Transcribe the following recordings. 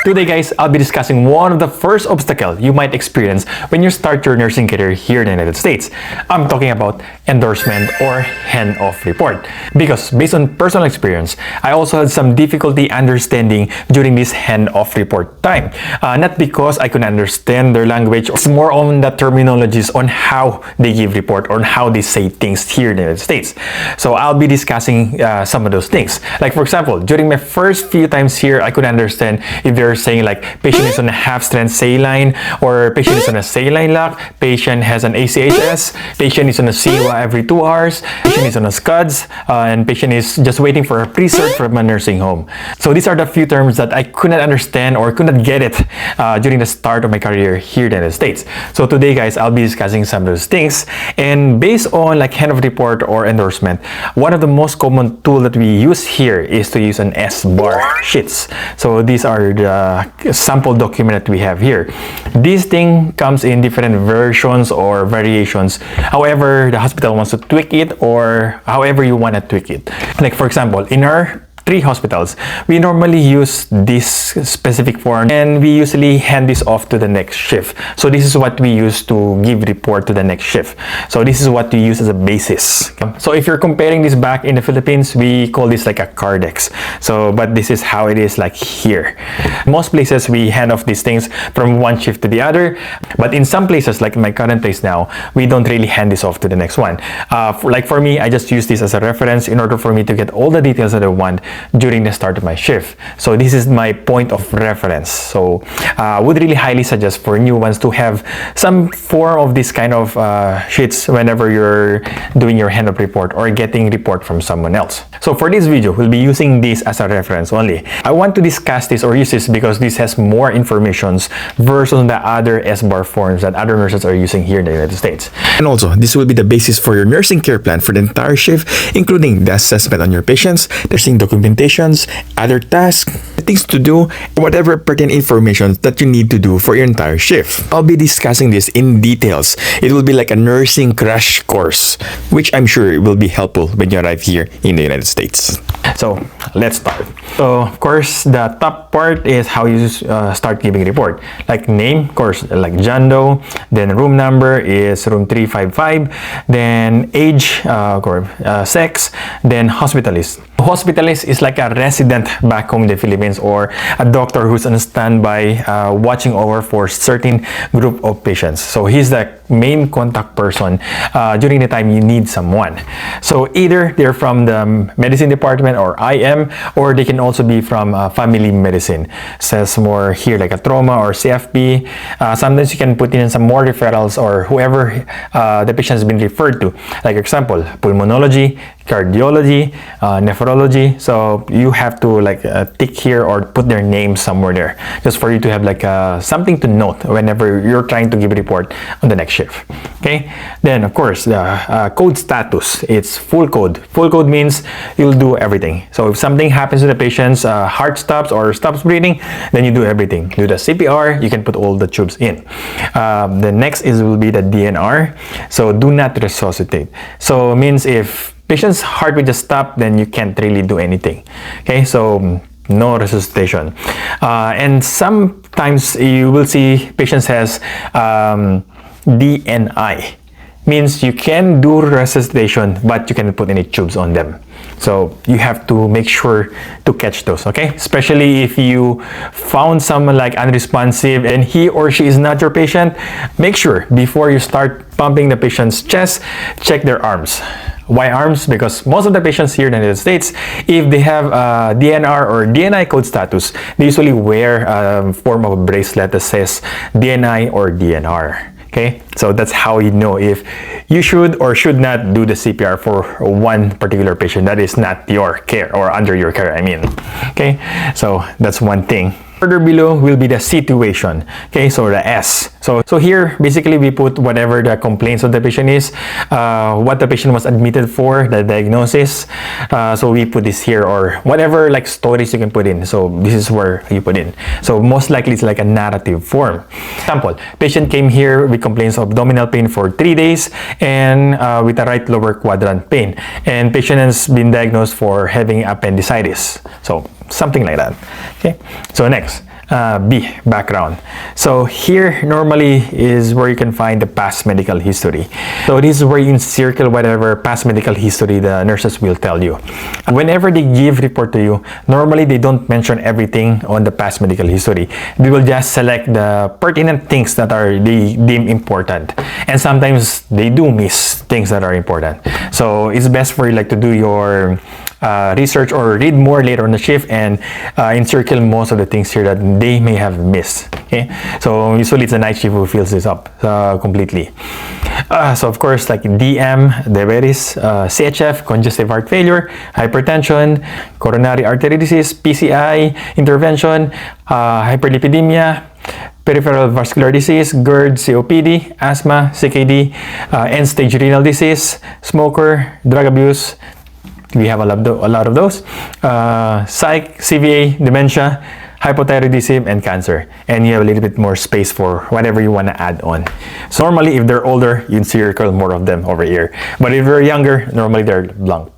Today guys, I'll be discussing one of the first obstacles you might experience when you start your nursing career here in the United States. I'm talking about endorsement or hand-off report. Because based on personal experience, I also had some difficulty understanding during this hand-off report time. Not because I couldn't understand their language, it's more on the terminologies on how they give report or how they say things here in the United States. So I'll be discussing some of those things. Like for example, during my first few times here, I couldn't understand if they're saying like patient is on a half-strength saline or patient is on a saline lock, patient has an ACHS, patient is on a CEWA every 2 hours, patient is on a SCUDS, and patient is just waiting for a pre-cert from a nursing home. So these are the few terms that I couldn't understand or couldn't get it during the start of my career here in the United States. So today guys, I'll be discussing some of those things, and based on like hand of report or endorsement, one of the most common tool that we use here is to use an SBAR sheets. So these are the sample document that we have here. This thing comes in different versions or variations. However, the hospital wants to tweak it or however you want to tweak it. Like for example, in our 3 hospitals, we normally use this specific form and we usually hand this off to the next shift. So this is what we use to give report to the next shift. So this is what we use as a basis. So if you're comparing this back in the Philippines, we call this like a cardex. So, but this is how it is like here. Most places we hand off these things from one shift to the other, but in some places, like in my current place now, we don't really hand this off to the next one. Like for me, I just use this as a reference in order for me to get all the details that I want during the start of my shift. So this is my point of reference. So I would really highly suggest for new ones to have some form of this kind of sheets whenever you're doing your hand-up report or getting report from someone else. So for this video, we'll be using this as a reference only. I want to discuss this or use this because this has more informations versus the other SBAR forms that other nurses are using here in the United States. And also, this will be the basis for your nursing care plan for the entire shift, including the assessment on your patients, nursing documentations, other tasks, things to do, whatever pertinent information that you need to do for your entire shift. I'll be discussing this in details. It will be like a nursing crash course, which I'm sure will be helpful when you arrive here in the United States. So let's start. So of course, the top part is how you start giving report. Like name, of course, like John Doe. Then room number is room 355. Then age, sex. Then hospitalist. Hospitalist is like a resident back home in the Philippines or a doctor who's on standby watching over for certain group of patients. So he's the main contact person during the time you need someone. So either they're from the medicine department or IM, or they can also be from family medicine. Says more here like a trauma or CFP. Sometimes you can put in some more referrals or whoever the patient has been referred to. Like example, pulmonology, cardiology, nephrology. So you have to like tick here or put their name somewhere there, just for you to have like something to note whenever you're trying to give a report on the next shift. Okay. Then of course the code status. It's full code. Full code means you'll do everything. So if something happens to the patient's heart stops or stops breathing, then you do everything. Do the CPR. You can put all the tubes in. The next will be the DNR. So do not resuscitate. So it means if patient's heartbeat just stopped, then you can't really do anything. Okay, so no resuscitation. And sometimes you will see patients has DNI. Means you can do resuscitation, but you cannot put any tubes on them. So you have to make sure to catch those, okay? Especially if you found someone like unresponsive and he or she is not your patient, make sure before you start pumping the patient's chest, check their arms. Why arms? Because most of the patients here in the United States, if they have DNR or DNI code status, they usually wear a form of a bracelet that says DNI or DNR. Okay, so that's how you know if you should or should not do the CPR for one particular patient that is not your care or under your care, I mean. Okay, so that's one thing. Further below will be the situation. Okay, so the S. So here, basically, we put whatever the complaints of the patient is, what the patient was admitted for, the diagnosis. So we put this here, or whatever like stories you can put in. So this is where you put in. So most likely it's like a narrative form. Example, patient came here with complaints of abdominal pain for 3 days and with a right lower quadrant pain. And patient has been diagnosed for having appendicitis. So something like that. Okay. So next. B, background. So here normally is where you can find the past medical history. So this is where you encircle whatever past medical history the nurses will tell you. Whenever they give report to you, normally they don't mention everything on the past medical history. They will just select the pertinent things that they deem important. And sometimes they do miss things that are important. So it's best for you like to do your research or read more later on the shift and encircle most of the things here that they may have missed. Okay, so usually it's the night shift who fills this up completely. So of course, like DM, diabetes, CHF, congestive heart failure, hypertension, coronary artery disease, PCI, intervention, hyperlipidemia, peripheral vascular disease, GERD, COPD, asthma, CKD, end-stage renal disease, smoker, drug abuse. We have a lot of those. Psych, CVA, dementia, hypothyroidism, and cancer. And you have a little bit more space for whatever you want to add on. So normally, if they're older, you encircle more of them over here. But if they're younger, normally they're blank.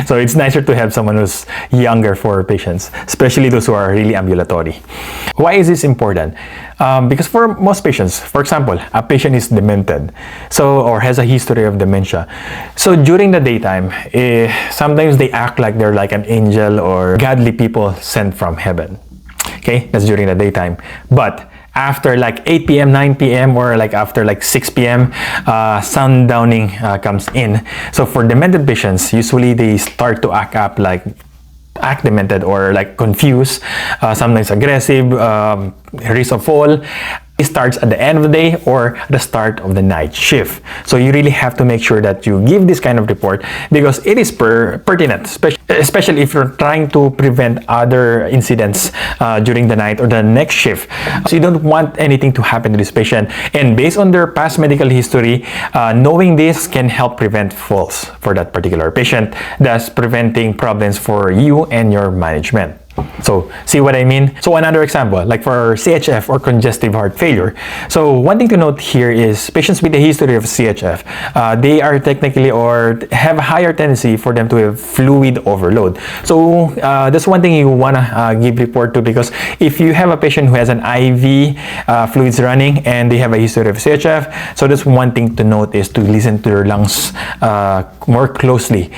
So it's nicer to have someone who's younger for patients, especially those who are really ambulatory. Why is this important? Because for most patients, for example, a patient is demented, or has a history of dementia. So during the daytime, sometimes they act like they're like an angel or godly people sent from heaven. Okay, that's during the daytime. But after like 8 p.m., 9 p.m., or like after like 6 p.m., sundowning comes in. So for demented patients, usually they start to act demented or like confused, sometimes aggressive, risk of fall. It starts at the end of the day or the start of the night shift. So you really have to make sure that you give this kind of report because it is pertinent, especially if you're trying to prevent other incidents during the night or the next shift. So you don't want anything to happen to this patient. And based on their past medical history, knowing this can help prevent falls for that particular patient, thus preventing problems for you and your management. So, see what I mean? So, another example, like for CHF or congestive heart failure. So, one thing to note here is patients with a history of CHF, they are technically or have a higher tendency for them to have fluid overload. So, that's one thing you want to give report to because if you have a patient who has an IV fluids running and they have a history of CHF, so that's one thing to note is to listen to their lungs more closely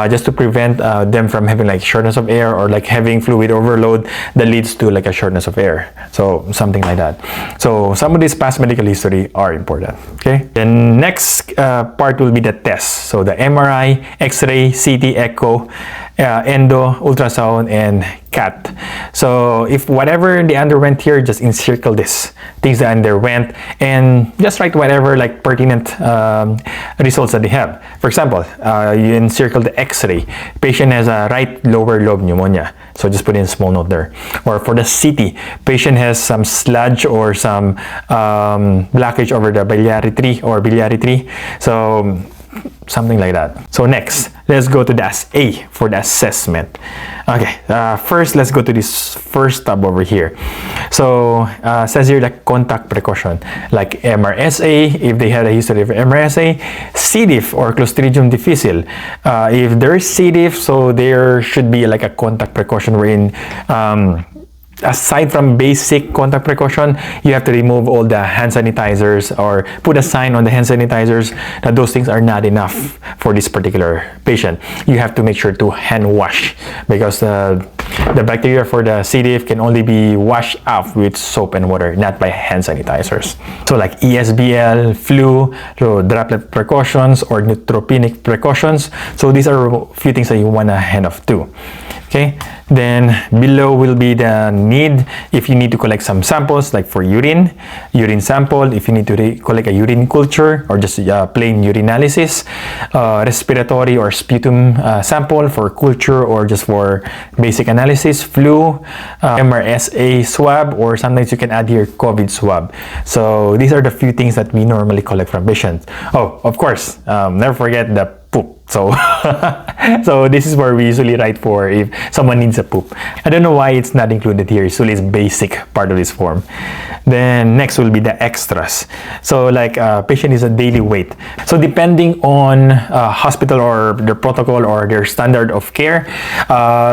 just to prevent them from having like shortness of air or like having fluid overload that leads to like a shortness of air, so something like that. So some of these past medical history are important. Okay, then next part will be the tests. So the MRI, X-ray, CT, echo, endo, ultrasound, and CAT. So if whatever they underwent here, just encircle this things they underwent and just write whatever like pertinent results that they have. For example, you encircle the X-ray. Patient has a right lower lobe pneumonia, so just put in a small note there. Or for the CT, patient has some sludge or some blockage over the biliary tree. So something like that. So next, let's go to the A for the assessment. Okay, first let's go to this first tab over here. So says here like contact precaution, like MRSA if they had a history of MRSA, C. diff or Clostridium difficile. If there is C. diff, so there should be like a contact precaution wherein aside from basic contact precaution, you have to remove all the hand sanitizers or put a sign on the hand sanitizers that those things are not enough for this particular patient. You have to make sure to hand wash because the bacteria for the C. diff can only be washed out with soap and water, not by hand sanitizers. So like ESBL, flu, so droplet precautions or neutropenic precautions. So these are a few things that you want to hand off to. Okay, then below will be the need if you need to collect some samples like for urine sample, if you need to collect a urine culture or just plain urinalysis, respiratory or sputum sample for culture or just for basic analysis, flu, MRSA swab, or sometimes you can add here COVID swab. So these are the few things that we normally collect from patients. Oh, of course, never forget the poop. So, so this is where we usually write for if someone needs a poop. I don't know why it's not included here. Usually it's basic part of this form. Then next will be the extras. So like patient is a daily weight. So depending on hospital or their protocol or their standard of care,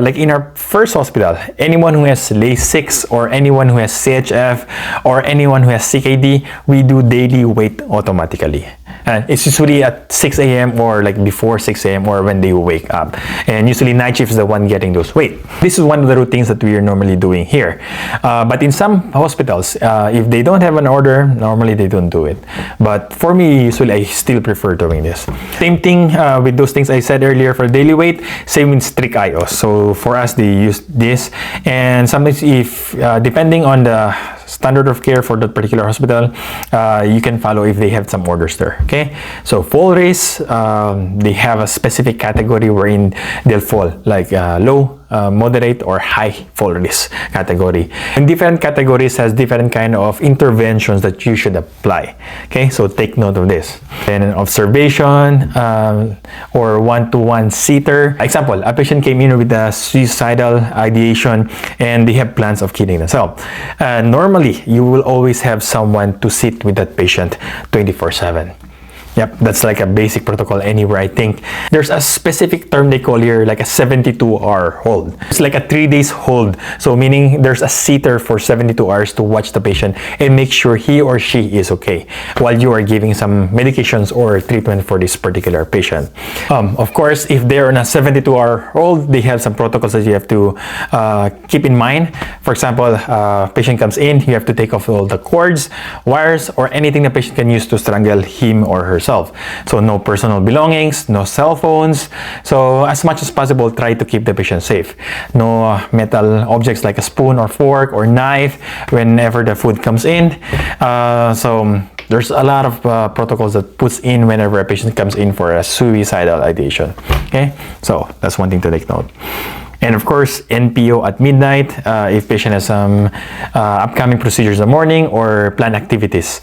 like in our first hospital, anyone who has LASIX or anyone who has CHF or anyone who has CKD, we do daily weight automatically. And it's usually at 6 a.m. or like before 6 a.m. or when they wake up. And usually night shift is the one getting those weight. This is one of the routines that we are normally doing here. But in some hospitals, if they don't have an order, normally they don't do it. But for me, usually I still prefer doing this. Same thing with those things I said earlier for daily weight, same with strict IOS. So for us, they use this. And sometimes if, depending on the standard of care for that particular hospital, you can follow if they have some orders there. Okay, so full race, they have a specific category wherein they'll fall, like low, moderate, or high fall risk category. And different categories has different kind of interventions that you should apply. Okay, so take note of this. Then an observation or one-to-one seater. Example, a patient came in with a suicidal ideation and they have plans of killing themselves. Normally, you will always have someone to sit with that patient 24/7. Yep, that's like a basic protocol anywhere. I think there's a specific term they call here, like a 72-hour hold. It's like a 3 days hold. So meaning there's a sitter for 72 hours to watch the patient and make sure he or she is okay while you are giving some medications or treatment for this particular patient. Of course, if they're on a 72-hour hold, they have some protocols that you have to keep in mind. For example, patient comes in, you have to take off all the cords, wires, or anything the patient can use to strangle him or herself. So no personal belongings, no cell phones. So as much as possible, try to keep the patient safe. No metal objects like a spoon or fork or knife whenever the food comes in. So there's a lot of protocols that puts in whenever a patient comes in for a suicidal ideation. Okay, so that's one thing to take note. And of course, NPO at midnight if patient has some upcoming procedures in the morning or planned activities.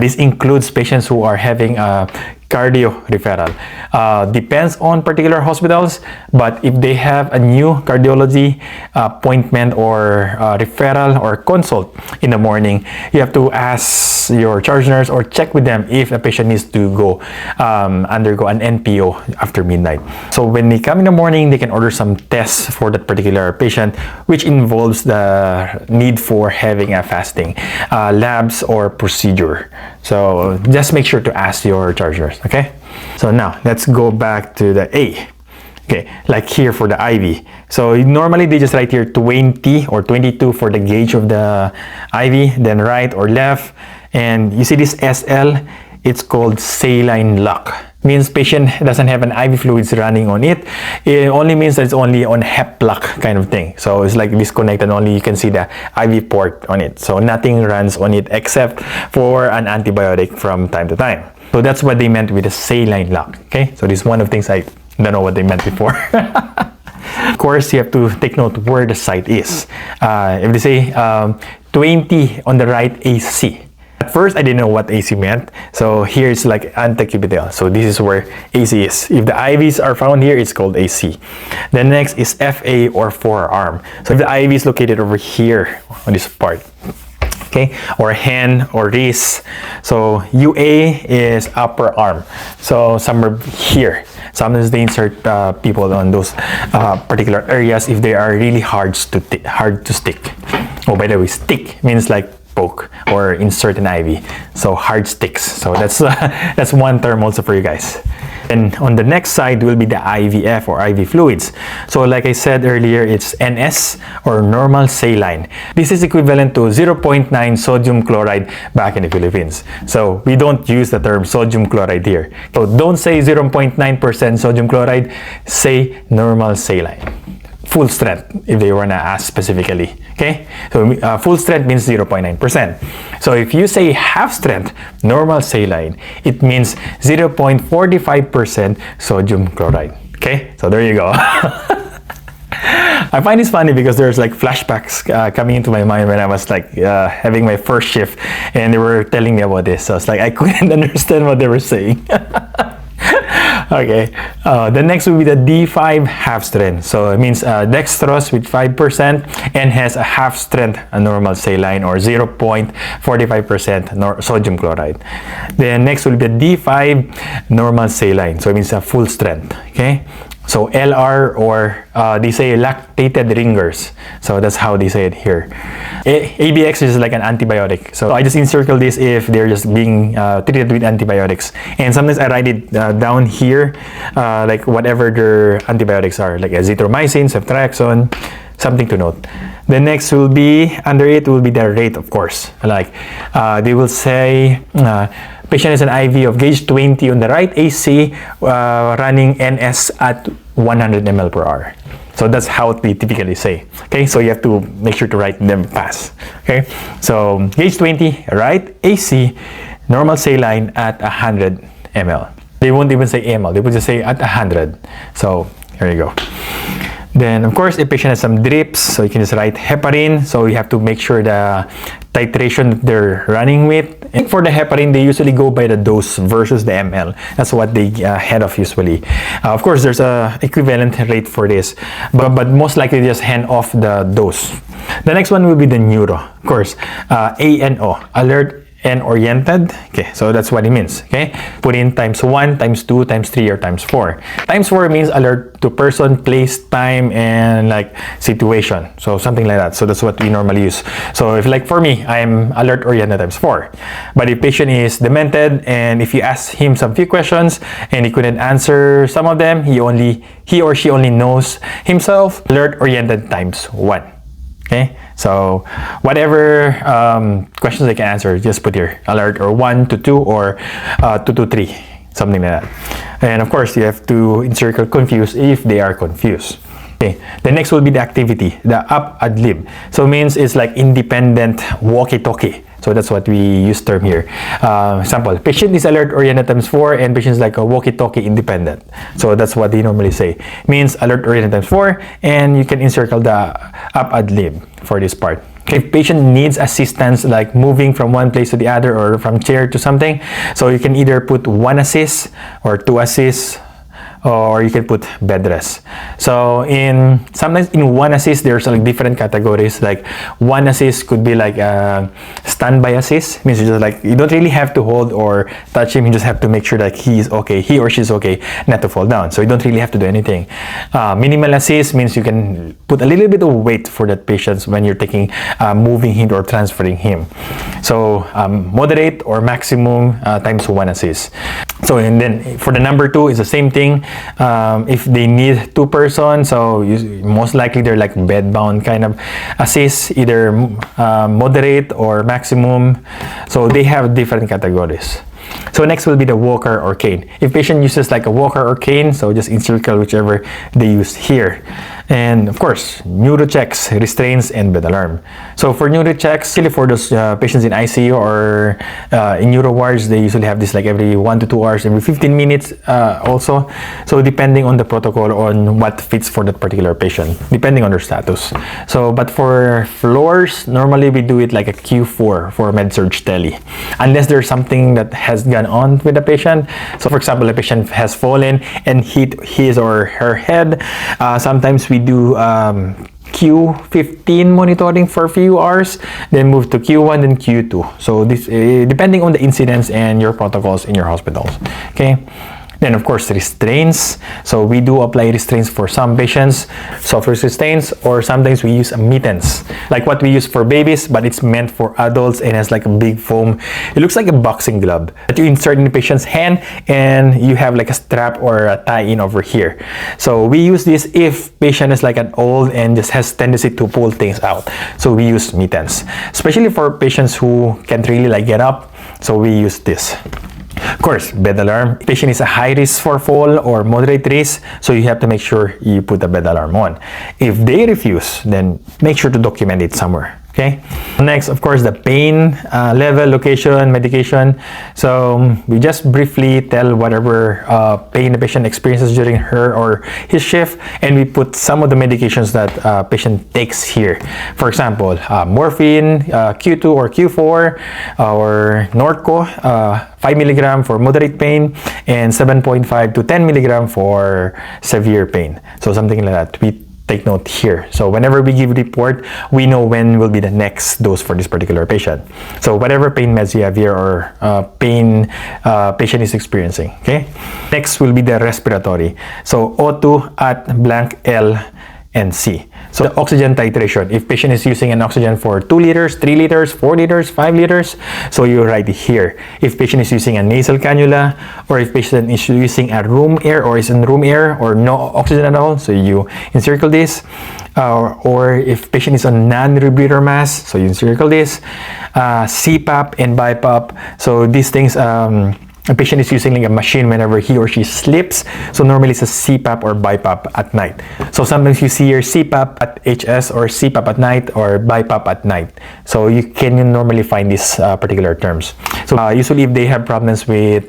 This includes patients who are having a cardio referral. Depends on particular hospitals, but if they have a new cardiology appointment or referral or consult in the morning, you have to ask your charge nurse or check with them if a patient needs to go undergo an NPO after midnight. So when they come in the morning, they can order some tests for that particular patient, which involves the need for having a fasting, labs, or procedure. So just make sure to ask your charge nurse. Okay, so now let's go back to the A. Okay, like here for the IV. So normally they just write here 20 or 22 for the gauge of the IV, then right or left. And you see this SL, it's called saline lock. Means patient doesn't have an IV fluids running on it. It only means that it's only on HEP lock kind of thing. So it's like disconnected, only you can see the IV port on it. So nothing runs on it except for an antibiotic from time to time. So that's what they meant with the saline lock. Okay, so this is one of the things I don't know what they meant before. Of course, you have to take note where the site is. If they say 20 on the right AC. At first, I didn't know what AC meant. So here it's like antecubital. So this is where AC is. If the IVs are found here, it's called AC. Then next is FA or forearm. So if the IV is located over here on this part, okay, or hand or wrist. So UA is upper arm. So somewhere here. Sometimes they insert people on those particular areas if they are really hard to stick. Oh, by the way, stick means like poke or insert an IV. So hard sticks. So that's one term also for you guys. And on the next side will be the IVF or IV fluids. So like I said earlier, it's NS or normal saline. This is equivalent to 0.9 sodium chloride back in the Philippines. So we don't use the term sodium chloride here. So don't say 0.9% sodium chloride, say normal saline. Full strength if they want to ask specifically. Okay, so full strength means 0.9%. So if you say half strength normal saline, it means 0.45% sodium chloride. Okay, so there you go. I find this funny because there's like flashbacks coming into my mind when I was like having my first shift and they were telling me about this. So it's like I couldn't understand what they were saying. Okay. The next will be the D5 half strength. So it means dextrose with 5% and has a half strength normal saline or 0.45% sodium chloride. Then next will be the D5 normal saline. So it means a full strength. Okay. So LR, or they say lactated ringers. So that's how they say it here. ABX is like an antibiotic. So I just encircle this if they're just being treated with antibiotics. And sometimes I write it down here, like whatever their antibiotics are, like azithromycin, ceftriaxone, something to note. The next will be, under it will be the rate, of course. Like they will say, patient has an IV of gauge 20 on the right AC, running NS at 100 ml per hour. So that's how they typically say. Okay, so you have to make sure to write them fast. Okay, so gauge 20, right AC, normal saline at 100 ml. They won't even say ml, they will just say at 100. So here you go. Then, of course, if patient has some drips, so you can just write heparin. So you have to make sure the titration they're running with. And for the heparin, they usually go by the dose versus the ml. That's what they head off usually. Of course, there's a equivalent rate for this, but most likely they just hand off the dose. The next one will be the neuro. Of course, ANO, alert and oriented. Okay, so that's what it means. Okay, put in ×1, ×2, ×3, or ×4. ×4 means alert to person, place, time, and like situation. So something like that. So that's what we normally use. So if like for me, I'm alert oriented ×4. But if patient is demented and if you ask him some few questions and he couldn't answer some of them, he or she only knows himself, alert oriented ×1. Okay, so whatever questions they can answer, just put here alert or 1 to 2 or 2 to 3, something like that. And of course, you have to encircle confused if they are confused. Okay, the next will be the activity, the up ad lib. So means it's like independent walkie-talkie. So that's what we use term here. Example, patient is alert oriented ×4 and patient is like a walkie-talkie independent. So that's what they normally say. Means alert oriented ×4, and you can encircle the up ad lib for this part. Okay, if patient needs assistance like moving from one place to the other or from chair to something, so you can either put 1 assist or 2 assists, or you can put bed rest. So sometimes in 1 assist there's like different categories. Like 1 assist could be like a standby assist, means you just like you don't really have to hold or touch him, you just have to make sure that he or she's okay not to fall down. So you don't really have to do anything. Minimal assist means you can put a little bit of weight for that patient when you're moving him or transferring him. So moderate or maximum ×1 assist. So and then for the number 2 is the same thing. If they need 2 persons, so most likely they're like bed bound kind of assist, either moderate or maximum. So they have different categories. So next will be the walker or cane. If patient uses like a walker or cane, so just encircle whichever they use here. And of course, neuro checks, restraints, and bed alarm. So for neuro checks, usually for those patients in ICU or in neuro wards, they usually have this like every 1 to 2 hours, every 15 minutes also. So depending on the protocol on what fits for that particular patient, depending on their status. So but for floors, normally we do it like a Q4 for med-surg tele, unless there's something that has gone on with the patient. So for example, the patient has fallen and hit his or her head. Sometimes we do Q15 monitoring for a few hours, then move to Q1, then Q2. So this depending on the incidence and your protocols in your hospitals. Okay. Then of course restraints. So we do apply restraints for some patients, soft restraints, or sometimes we use a mittens, like what we use for babies, but it's meant for adults and has like a big foam. It looks like a boxing glove that you insert in the patient's hand, and you have like a strap or a tie-in over here. So we use this if patient is like an old and just has tendency to pull things out. So we use mittens, especially for patients who can't really like get up. So we use this. Of course, bed alarm. Patient is a high risk for fall or moderate risk, so you have to make sure you put the bed alarm on. If they refuse, then make sure to document it somewhere. Okay. Next, of course, the pain level, location, medication. So we just briefly tell whatever pain the patient experiences during her or his shift, and we put some of the medications that patient takes here. For example, morphine, Q2 or Q4, or Norco, 5 milligram for moderate pain, and 7.5 to 10 milligram for severe pain. So something like that. We take note here. So whenever we give report, we know when will be the next dose for this particular patient. So whatever pain meds you have here or pain patient is experiencing. Okay. Next will be the respiratory. So O2 at blank L and C. So the oxygen titration. If patient is using an oxygen for 2 liters, 3 liters, 4 liters, 5 liters, so you write it here. If patient is using a nasal cannula, or if patient is using a room air or is in room air or no oxygen at all, so you encircle this. Or if patient is on non-rebreather mask, so you encircle this. CPAP and BiPAP. So these things, a patient is using like a machine whenever he or she sleeps. So normally it's a CPAP or BiPAP at night. So sometimes you see your CPAP at HS or CPAP at night or BiPAP at night. So you can normally find these particular terms. So usually if they have problems with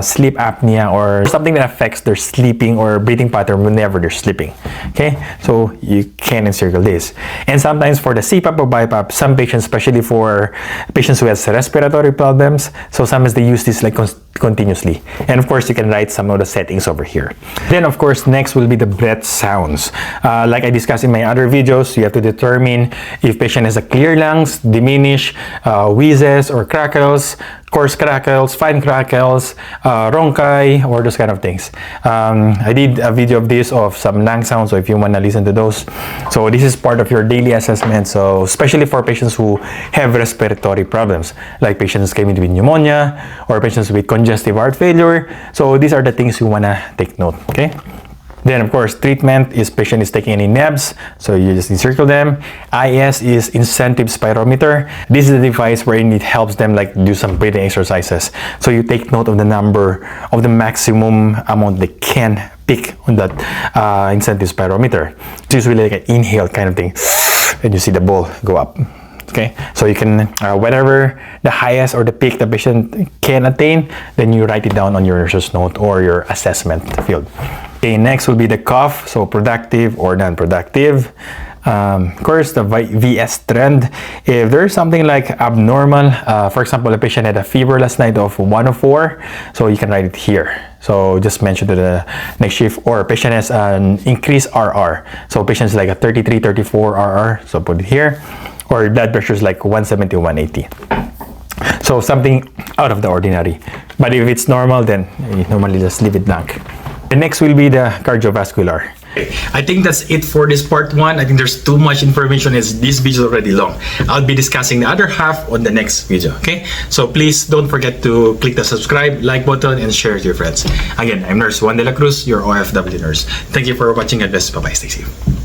sleep apnea or something that affects their sleeping or breathing pattern whenever they're sleeping. Okay, so you can encircle this. And sometimes for the CPAP or BiPAP, some patients, especially for patients who has respiratory problems, so sometimes they use this like continuously. And of course, you can write some of the settings over here. Then of course, next will be the breath sounds. Like I discussed in my other videos, you have to determine if patient has a clear lungs, diminish, wheezes or crackles, coarse crackles, fine crackles, ronchi, or those kind of things. I did a video of this of some lung sounds, so if you want to listen to those. So this is part of your daily assessment, so especially for patients who have respiratory problems, like patients coming with pneumonia or patients with congestive heart failure. So these are the things you want to take note, okay? Then of course, treatment is patient is taking any nebs, so you just encircle them. IS is incentive spirometer. This is a device wherein it helps them like do some breathing exercises. So you take note of the number of the maximum amount they can pick on that incentive spirometer. It's usually like an inhale kind of thing, and you see the ball go up. Okay, so you can whatever the highest or the peak the patient can attain, then you write it down on your nurse's note or your assessment field. Okay, next will be the cough, so productive or non-productive. Of course, the VS trend. If there's something like abnormal, for example, a patient had a fever last night of 104, so you can write it here. So just mention to the next shift, or patient has an increased RR. So patient is like a 33, 34 RR, so put it here. Or blood pressure is like 170, 180. So something out of the ordinary. But if it's normal, then you normally just leave it blank. The next will be the cardiovascular. I think that's it for this part 1. I think there's too much information as this video is already long. I'll be discussing the other half on the next video, okay? So please don't forget to click the subscribe, like button, and share with your friends. Again, I'm Nurse Juan de la Cruz, your OFW nurse. Thank you for watching and best. Bye-bye. Stay safe.